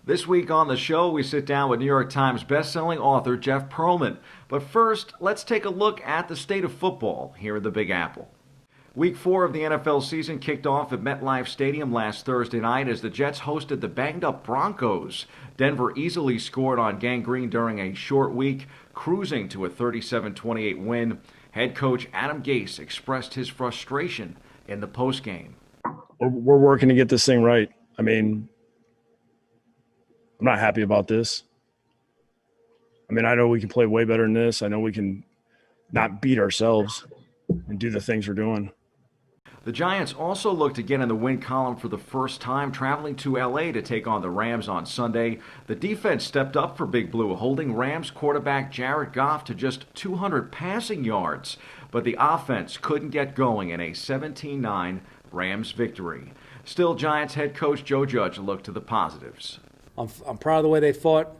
This week on the show, we sit down with New York Times bestselling author Jeff Pearlman. But first, let's take a look at the state of football here in the Big Apple. Week 4 of the NFL season kicked off at MetLife Stadium last Thursday night as the Jets hosted the banged-up Broncos. Denver easily scored on gangrene during a short week, cruising to a 37-28 win. Head coach Adam Gase expressed his frustration in the postgame. We're working to get this thing right. I mean, I'm not happy about this. I mean, I know we can play way better than this. I know we can not beat ourselves and do the things we're doing. The Giants also look to get in the win column for the first time, traveling to LA to take on the Rams on Sunday. The defense stepped up for Big Blue, holding Rams quarterback Jared Goff to just 200 passing yards. But the offense couldn't get going in a 17-9 Rams victory. Still, Giants head coach Joe Judge looked to the positives. I'm proud of the way they fought.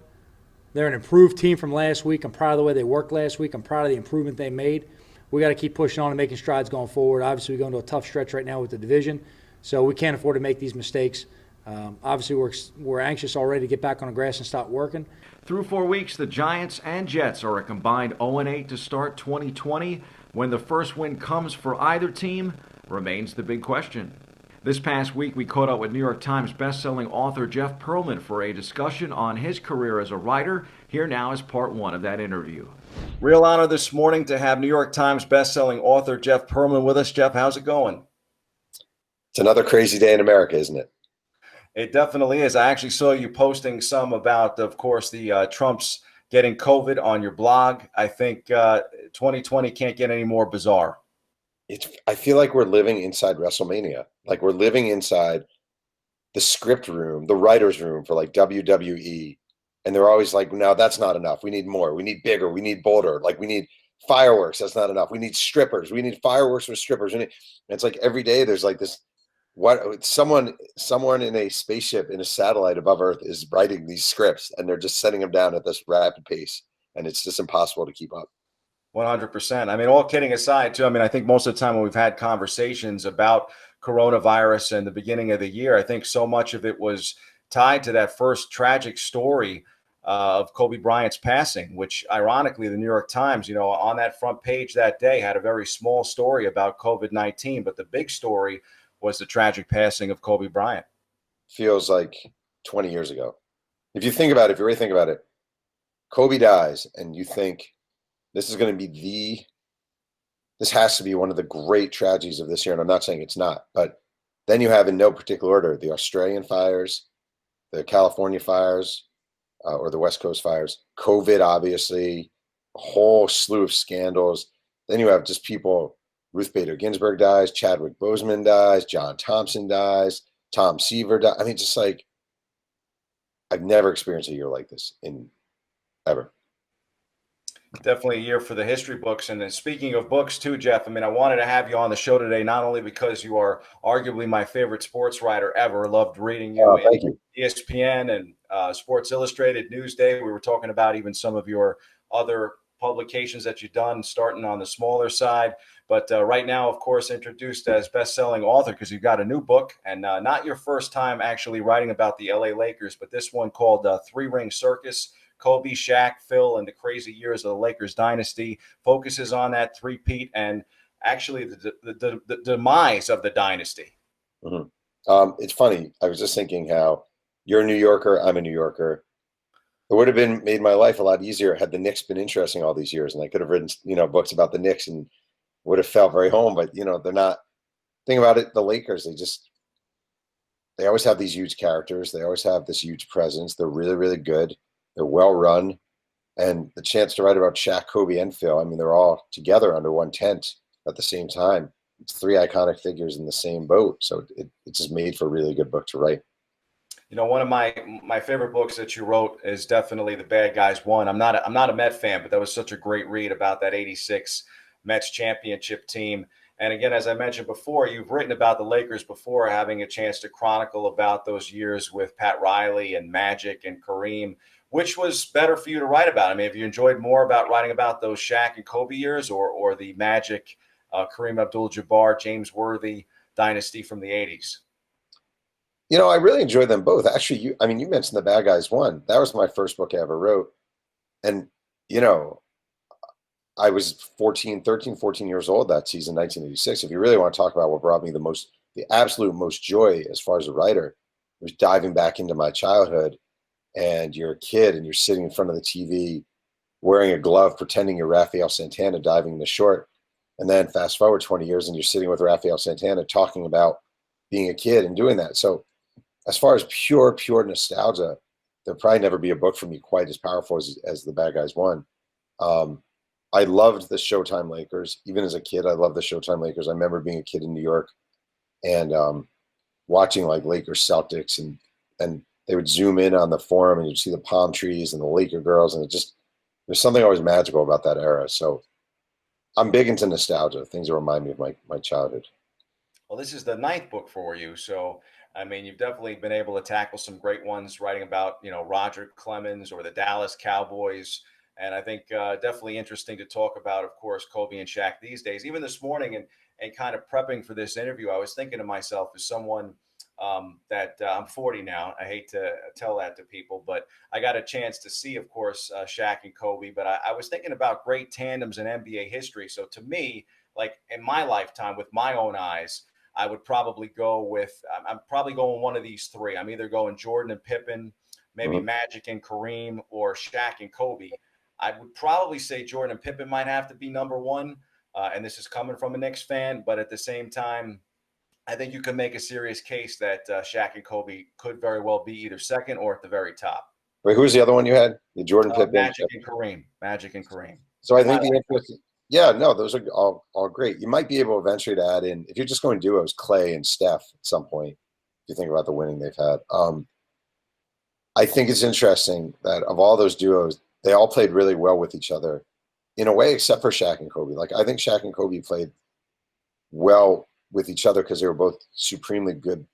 They're an improved team from last week. I'm proud of the way they worked last week. I'm proud of the improvement they made. We got to keep pushing on and making strides going forward. Obviously, we're going to a tough stretch right now with the division, so we can't afford to make these mistakes. Obviously, we're anxious already to get back on the grass and start working. Through 4 weeks, the Giants and Jets are a combined 0-8 to start 2020. When the first win comes for either team remains the big question. This past week, we caught up with New York Times bestselling author Jeff Pearlman for a discussion on his career as a writer. Here now is part 1 of that interview. Real honor this morning to have New York Times bestselling author Jeff Pearlman with us. Jeff, how's it going? It's another crazy day in America, isn't it? It definitely is. I actually saw you posting some about, of course, the Trump's getting COVID on your blog. I think 2020 can't get any more bizarre. I feel like we're living inside WrestleMania. Like we're living inside the script room, the writer's room for like WWE. And they're always like, no, that's not enough. We need more. We need bigger. We need bolder. Like we need fireworks. That's not enough. We need strippers. We need fireworks with strippers. And it's like every day there's like this, someone in a spaceship in a satellite above Earth is writing these scripts and they're just setting them down at this rapid pace. And it's just impossible to keep up. 100%. I mean, all kidding aside, too, I mean, I think most of the time when we've had conversations about coronavirus and the beginning of the year, I think so much of it was tied to that first tragic story of Kobe Bryant's passing, which ironically, the New York Times, on that front page that day had a very small story about COVID-19, but the big story was the tragic passing of Kobe Bryant. Feels like 20 years ago. If you really think about it, Kobe dies and you think, this is going to be this has to be one of the great tragedies of this year. And I'm not saying it's not, but then you have in no particular order, the Australian fires, the California fires, or the West Coast fires, COVID, obviously, a whole slew of scandals. Then you have just people, Ruth Bader Ginsburg dies, Chadwick Boseman dies, John Thompson dies, Tom Seaver dies. I mean, just like, I've never experienced a year like this ever. Definitely a year for the history books. And then speaking of books too, Jeff, I mean, I wanted to have you on the show today, not only because you are arguably my favorite sports writer ever. Loved reading you Thank in you. ESPN and Sports Illustrated, Newsday. We were talking about even some of your other publications that you've done, starting on the smaller side. But right now, of course, introduced as best-selling author because you've got a new book, and not your first time actually writing about the LA Lakers, but this one called Three Ring Circus. Kobe, Shaq, Phil, and the crazy years of the Lakers dynasty, focuses on that three-peat and actually the demise of the dynasty. Mm-hmm. It's funny. I was just thinking how you're a New Yorker, I'm a New Yorker. It would have made my life a lot easier had the Knicks been interesting all these years, and I could have written, books about the Knicks and would have felt very home. But they're not. Think about it. The Lakers, they always have these huge characters. They always have this huge presence. They're really, really good. They're well run, and the chance to write about Shaq, Kobe, and Phil. I mean, they're all together under one tent at the same time. It's three iconic figures in the same boat, so it's just made for a really good book to write. One of my favorite books that you wrote is definitely The Bad Guys Won. I'm not a Met fan, but that was such a great read about that '86 Mets championship team. And again, as I mentioned before, you've written about the Lakers before, having a chance to chronicle about those years with Pat Riley and Magic and Kareem. Which was better for you to write about? I mean, have you enjoyed more about writing about those Shaq and Kobe years or the Magic, Kareem Abdul-Jabbar, James Worthy dynasty from the 80s? I really enjoyed them both. Actually, you mentioned The Bad Guys One. That was my first book I ever wrote. And, you know, I was 14 years old that season, 1986. If you really want to talk about what brought me the absolute most joy as far as a writer, was diving back into my childhood. And you're a kid and you're sitting in front of the TV wearing a glove, pretending you're Rafael Santana diving in the short. And then fast forward 20 years and you're sitting with Rafael Santana talking about being a kid and doing that. So as far as pure nostalgia, there'll probably never be a book for me quite as powerful as The Bad Guys One. I loved the Showtime Lakers. Even as a kid, I loved the Showtime Lakers. I remember being a kid in New York and watching like Lakers Celtics, and they would zoom in on the forum and you'd see the palm trees and the Laker girls, and there's something always magical about that era. So I'm big into nostalgia, things that remind me of my childhood. Well, this is the ninth book for you, so I mean, you've definitely been able to tackle some great ones, writing about Roger Clemens or the Dallas Cowboys, and I think definitely interesting to talk about, of course, Kobe and Shaq these days. Even this morning, and kind of prepping for this interview, I was thinking to myself, as someone that I'm 40 now. I hate to tell that to people, but I got a chance to see, of course, Shaq and Kobe. But I was thinking about great tandems in NBA history. So to me, like in my lifetime, with my own eyes, I would probably go with, I'm probably going one of these three. I'm either going Jordan and Pippen, maybe Magic and Kareem, or Shaq and Kobe. I would probably say Jordan and Pippen might have to be number one. And this is coming from a Knicks fan, but at the same time, I think you can make a serious case that Shaq and Kobe could very well be either second or at the very top. Wait, who's the other one you had? The Jordan Pippen? Magic and Kareem. Magic and Kareem. So I think the interesting, yeah, no, those are all great. You might be able eventually to add in, if you're just going duos, Clay and Steph at some point, if you think about the winning they've had. I think it's interesting that of all those duos, they all played really well with each other in a way, except for Shaq and Kobe. Like, I think Shaq and Kobe played well with each other because they were both supremely good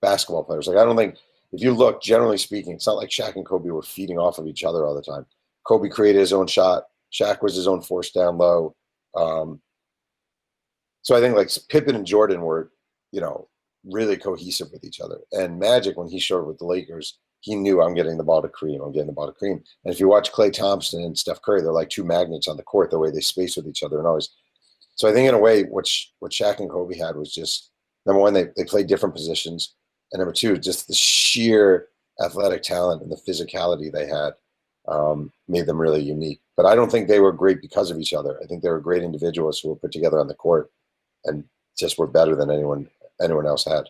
basketball players. Like, I don't think, if you look, generally speaking, it's not like Shaq and Kobe were feeding off of each other all the time. Kobe created his own shot. Shaq was his own force down low. So I think like Pippen and Jordan were, really cohesive with each other. And Magic, when he showed up with the Lakers, he knew, I'm getting the ball to Kareem. I'm getting the ball to Kareem. And if you watch Klay Thompson and Steph Curry, they're like two magnets on the court, the way they space with each other and always. So I think in a way, what Shaq and Kobe had was just, number one, they played different positions. And number two, just the sheer athletic talent and the physicality they had made them really unique. But I don't think they were great because of each other. I think they were great individuals who were put together on the court and just were better than anyone else had.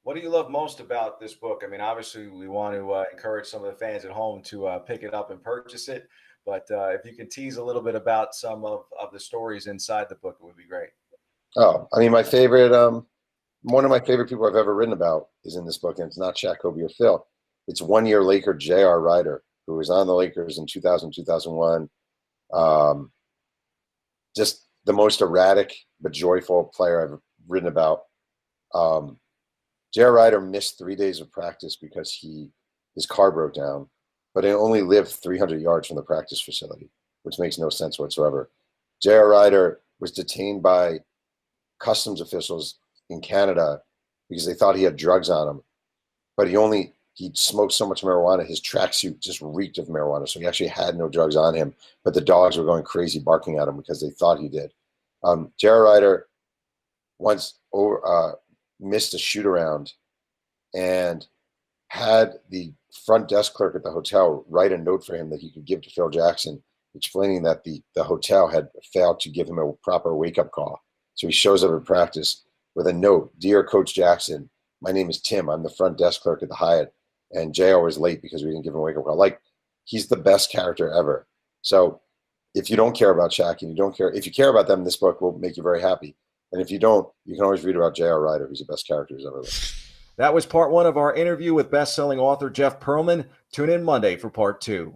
What do you love most about this book? I mean, obviously, we want to encourage some of the fans at home to pick it up and purchase it. But if you can tease a little bit about some of the stories inside the book, it would be great. Oh, I mean, my favorite, one of my favorite people I've ever written about is in this book, and it's not Shaq, Kobe, or Phil. It's one-year Laker J.R. Ryder, who was on the Lakers in 2000, 2001. Just the most erratic but joyful player I've written about. J.R. Ryder missed 3 days of practice because his car broke down, but he only lived 300 yards from the practice facility, which makes no sense whatsoever. J.R. Ryder was detained by customs officials in Canada because they thought he had drugs on him, but he smoked so much marijuana, his tracksuit just reeked of marijuana. So he actually had no drugs on him, but the dogs were going crazy barking at him because they thought he did. J.R. Ryder once missed a shoot around and had the front desk clerk at the hotel write a note for him that he could give to Phil Jackson, explaining that the hotel had failed to give him a proper wake-up call. So he shows up at practice with a note: "Dear Coach Jackson, my name is Tim. I'm the front desk clerk at the Hyatt, and JR was late because we didn't give him a wake-up call." Like, he's the best character ever. So if you don't care about Shaq and if you care about them, this book will make you very happy. And if you don't, you can always read about J.R. Ryder, who's the best character who's ever lived. That was part one of our interview with best-selling author Jeff Pearlman. Tune in Monday for part two.